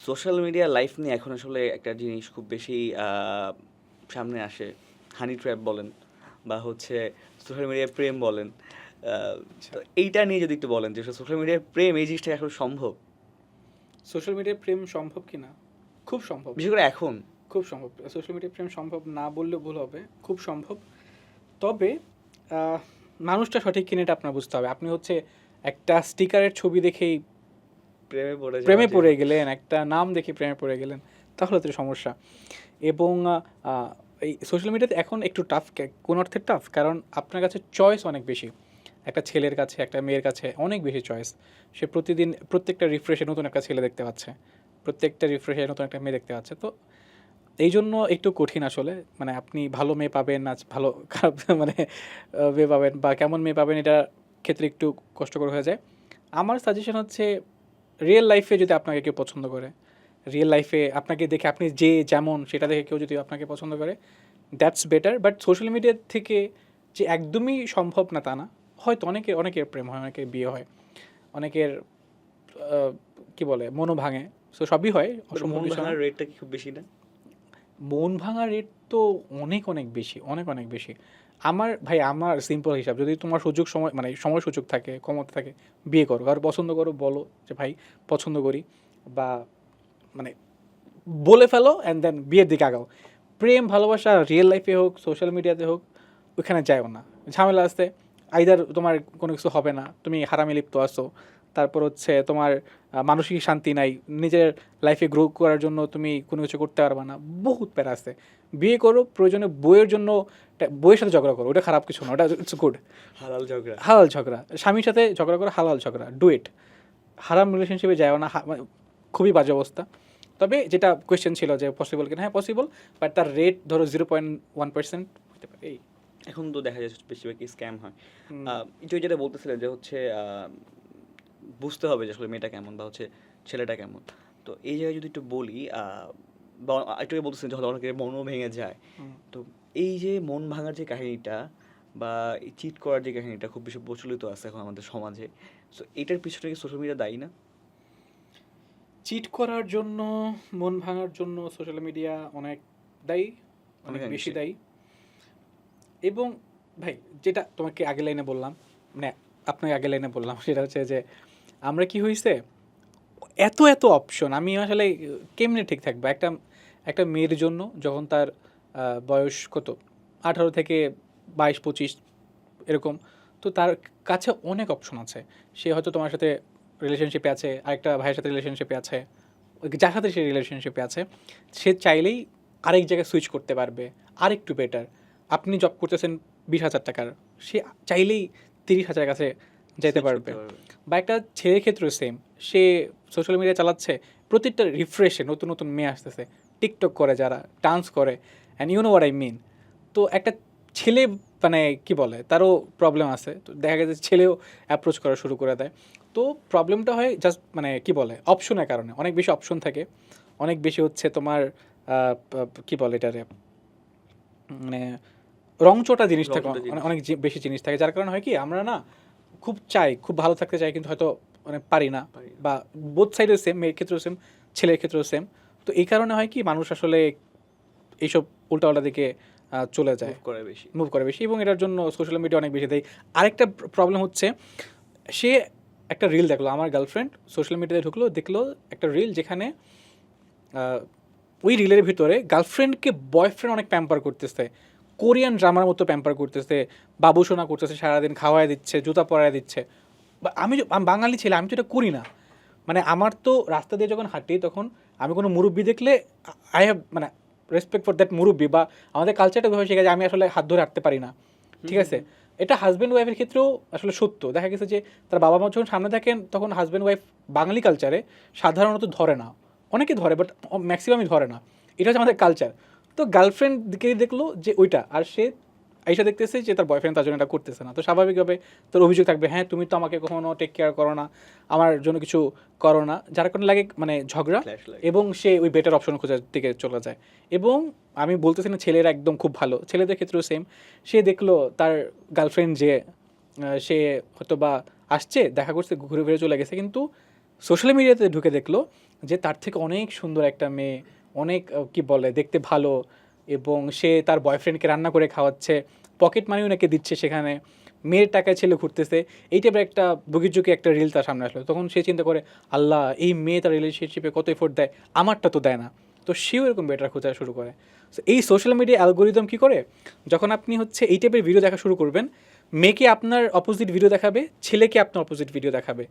Social media life নিয়ে এখন আসলে একটা জিনিস খুব বেশি সামনে আসে। হানি ট্র্যাপ বলেন বা হচ্ছে সোশ্যাল মিডিয়ায় প্রেম বলেন। আচ্ছা, তো এইটা নিয়ে যদি একটু বলেন যে সোশ্যাল মিডিয়ায় প্রেম এই জিনিসটা এখন সম্ভব? সোশ্যাল মিডিয়ায় প্রেম সম্ভব কি না? খুব সম্ভব, বিশেষ করে এখন। খুব সম্ভব। সোশ্যাল মিডিয়ায় প্রেম সম্ভব না বললেও ভুল হবে, খুব সম্ভব। তবে আহ, মানুষটা সঠিক কিনা এটা আপনার বুঝতে হবে। আপনি হচ্ছে একটা স্টিকারের ছবি দেখেই প্রেমে পড়ে যাওয়া প্রেমে যে পড়ে গেলেন, একটা নাম দেখে প্রেমে পড়ে গেলেন, তাহলে তো সমস্যা। এবং এই সোশ্যাল মিডিয়াতে এখন একটু টাফ, কোন অর্থে টাফ, কারণ আপনার কাছে চয়েস অনেক বেশি। একটা ছেলের কাছে, একটা মেয়ের কাছে অনেক বেশি চয়েস। সে প্রতিদিন প্রত্যেকটা রিফ্রেশে নতুন একটা ছেলে দেখতে পাচ্ছে, প্রত্যেকটা রিফ্রেশে নতুন একটা মেয়ে দেখতে পাচ্ছে। তো এই জন্য একটু কঠিন আসলে, মানে আপনি ভালো মেয়ে পাবেন না ভালো খারাপ মানে মেয়ে পাবেন বা কেমন মেয়ে পাবেন, এটা ক্ষেত্রে একটু কষ্টকর হয়ে যায়। আমার সাজেশন হচ্ছে, রিয়েল লাইফে যদি আপনাকে কেউ পছন্দ করে, রিয়েল লাইফে আপনাকে দেখে, আপনি যে যেমন সেটা দেখে কেউ যদি আপনাকে পছন্দ করে, that's better. But social media থেকে যে একদমই সম্ভব না তা না। হয়তো অনেকের অনেকের প্রেম হয়, অনেকের বিয়ে হয়, অনেকের কি বলে মনও ভাঙে। সো সবই হয়, বাট অসম্ভব মন কিছু না। ভাঙার রেটটা কি খুব বেশি না? মন ভাঙার রেট তো অনেক অনেক বেশি, অনেক অনেক বেশি। আমার ভাই, আমার সিম্পল হিসাব, যদি তোমার সুযোগ সময় মানে সময় সুযোগ থাকে, ক্ষমতা থাকে, বিয়ে করো। আর পছন্দ করো, বলো যে ভাই পছন্দ করি, বা মানে বলে ফেলো অ্যান্ড দেন বিয়ের দিকে আগাও। প্রেম ভালোবাসা রিয়েল লাইফে হোক, সোশ্যাল মিডিয়াতে হোক, ওইখানে যায়ও না। ঝামেলা আসতে, আইদার তোমার কোনো কিছু হবে না, তুমি হারামে লিপ্ত আসো, তারপর হচ্ছে তোমার মানসিক শান্তি নাই, নিজের লাইফে গ্রো করার জন্য তুমি কোনো কিছু করতে পারবে না, বহুত প্যারা আছে। বিয়ে করো, প্রয়োজনে বইয়ের জন্য, বইয়ের সাথে ঝগড়া করো, ওটা খারাপ কিছু না, ওটা ইটস গুড। হালাল ঝগড়া। হালাল ঝগড়া, স্বামীর সাথে ঝগড়া করো, হালাল ঝগড়া, ডু ইট। হারাম রিলেশনশিপে যায়ও না, মানে খুবই বাজে অবস্থা। তবে যেটা কোয়েশ্চেন ছিল যে পসিবল কিনা, হ্যাঁ পসিবল, বাট তার রেট ধরো 0.1% হতে পারে এই। এখন তো দেখা যাচ্ছে বেশিরভাগই স্ক্যাম হয়। হুম, একটু যেটা বলতেছিলেন যে হচ্ছে বুঝতে হবে যে আসলে মেয়েটা কেমন বা হচ্ছে ছেলেটা কেমন। তো এই জায়গায় যদি একটু বলি, বা একটু আগে বলতেছিলেন যে হয়তো অনেকের মনও ভেঙে যায়। হুম। তো এই যে মন ভাঙার যে কাহিনীটা বা এই চিট করার যে কাহিনীটা খুব বেশি প্রচলিত আছে এখন আমাদের সমাজে। সো এটার পিছনে কি সোশ্যাল মিডিয়া দায়ী না? চিট করার জন্য, মন ভাঙার জন্য সোশ্যাল মিডিয়া অনেক দায়ী, অনেক অনেক বেশি অংশে। দায়ী। এবং ভাই, যেটা তোমাকে আগে লাইনে বললাম, মানে আপনাকে আগে লাইনে বললাম, সেটা হচ্ছে যে আমরা কি হয়েছে, এত এত অপশন, আমি আসলে কেমনে ঠিক থাকবে একটা একটা মেয়ের জন্য, যখন তার বয়স কত, 18 থেকে 22 25 এরকম। তো তার কাছে অনেক অপশন আছে। সে হয়তো তোমার সাথে রিলেশনশিপে আছে, আরেকটা ভাইয়ের সাথে রিলেশনশিপে আছে, যার সাথে সে রিলেশনশিপে আছে, সে চাইলেই আরেক জায়গায় সুইচ করতে পারবে, আরেকটু বেটার। আপনি জব করতেছেন 20,000 টাকার, সে চাইলেই 30,000 কাছে যেতে সুইচ পারবে। করতে পারবে। বা একটা ছেলের ক্ষেত্রেও সেম, সে সোশ্যাল মিডিয়া চালাচ্ছে, প্রত্যেকটা রিফ্রেশে নতুন নতুন মেয়ে আসতেছে, টিকটক করে যারা, ডান্স করে, and you know what I mean. তো একটা ছেলে, মানে কি বলে, তারও প্রবলেম আছে, তো দেখা গেছে ছেলেও অ্যাপ্রোচ করা শুরু করে দেয়। তো প্রবলেমটা হয় জাস্ট, মানে কি বলে, অপশনের কারণে। অনেক বেশি অপশন থাকে, অনেক বেশি হচ্ছে তোমার কি বলে এটারে, মানে রংচটা জিনিস থাকে, রংচটা জিনিস। অনেক বেশি জিনিস থাকে, যার কারণে হয় কি, আমরা না খুব চাই, খুব ভালো থাকতে চাই, কিন্তু হয়তো মানে পারি না। পারি না। বা বোথ সাইডেও সেম, মেয়ের ক্ষেত্রেও সেম, ছেলের ক্ষেত্রেও সেম। তো এই কারণে হয় কি, মানুষ আসলে এইসব উল্টাপাল্টা দিকে চলে যায়, মুভ করে বেশি। মুভ করে বেশি, এবং এটার জন্য সোশ্যাল মিডিয়া অনেক বেশি দেয়। আরেকটা প্রবলেম হচ্ছে, সে একটা রিল দেখলো, আমার গার্লফ্রেন্ড সোশ্যাল মিডিয়াতে ঢুকলো, দেখলো একটা রিল যেখানে আহ, ওই রিলের ভিতরে গার্লফ্রেন্ডকে বয়ফ্রেন্ড অনেক প্যাম্পার করতেছে, কোরিয়ান ড্রামার মতো প্যাম্পার করতেছে, বাবুসোনা করতেছে, সারাদিন খাওয়ায় দিচ্ছে, জুতা পরায় দিচ্ছে। বা আমি বাঙালি ছেলে, আমি তো এটা করি না। মানে আমার তো রাস্তা দিয়ে যখন হাঁটি, তখন আমি কোনো মুরব্বি দেখলে আই হ্যাভ, মানে রেসপেক্ট ফর দ্যাট মুরব্বি, বা আমাদের কালচারটা ভাবে শেখা যায়, আমি আসলে হাত ধরে হাঁটতে পারি না। ঠিক আছে, এটা হাজব্যান্ড ওয়াইফের ক্ষেত্রেও আসলে সত্য। দেখা গেছে যে তার বাবা মা যখন সামনে থাকেন, তখন হাজব্যান্ড ওয়াইফ বাঙালি কালচারে সাধারণত ধরে না, অনেকে ধরে বাট ম্যাক্সিমামই ধরে না। এটা হচ্ছে আমাদের কালচার। তো গার্লফ্রেন্ড দিকেই দেখলো যে ওইটা, আর সে আইসা দেখতেছে যে তার বয়ফ্রেন্ড তার জন্য এটা করতেছে না, তো স্বাভাবিকভাবে তোর অভিযোগ থাকবে, হ্যাঁ তুমি তো আমাকে কখনো টেক কেয়ার করো না, আমার জন্য কিছু করো না, যার কারণে লাগে মানে ঝগড়া। ক্ল্যাশ লাগে। এবং সে ওই বেটার অপশন খোঁজার দিকে চলে যায়। এবং আমি বলতেছি না ছেলেরা একদম খুব ভালো, ছেলেদের ক্ষেত্রেও সেম। সে দেখলো তার গার্লফ্রেন্ড যে সে হয়তো বা আসছে, দেখা করছে, ঘুরে ফিরে চলে গেছে, কিন্তু সোশ্যাল মিডিয়াতে ঢুকে দেখলো যে তার থেকে অনেক সুন্দর একটা মেয়ে, অনেক কি বলে দেখতে ভালো, এবং সে তার বয়ফ্রেন্ডকে রান্না করে খাওয়াচ্ছে, পকেট মানিও নাকি দিচ্ছে সেখানে, মেয়ের টাকায় ছেলে ঘুরতেছে, এই টাইপের একটা বগিচুকি একটা রিল তার সামনে আসলো। তখন সে চিন্তা করে, আল্লাহ, এই মেয়ে তার রিলেশনশিপে কত এফোর্ট দেয়, আমারটা তো দেয় না। তো সেও এরকম বেটার খোঁজা শুরু করে। সো এই সোশ্যাল মিডিয়া অ্যালগোরিদম কী করে, যখন আপনি হচ্ছে এই টাইপের ভিডিও দেখা শুরু করবেন, মেয়েকে আপনার অপোজিট ভিডিও দেখাবে, ছেলেকে আপনার অপোজিট ভিডিও দেখাবে।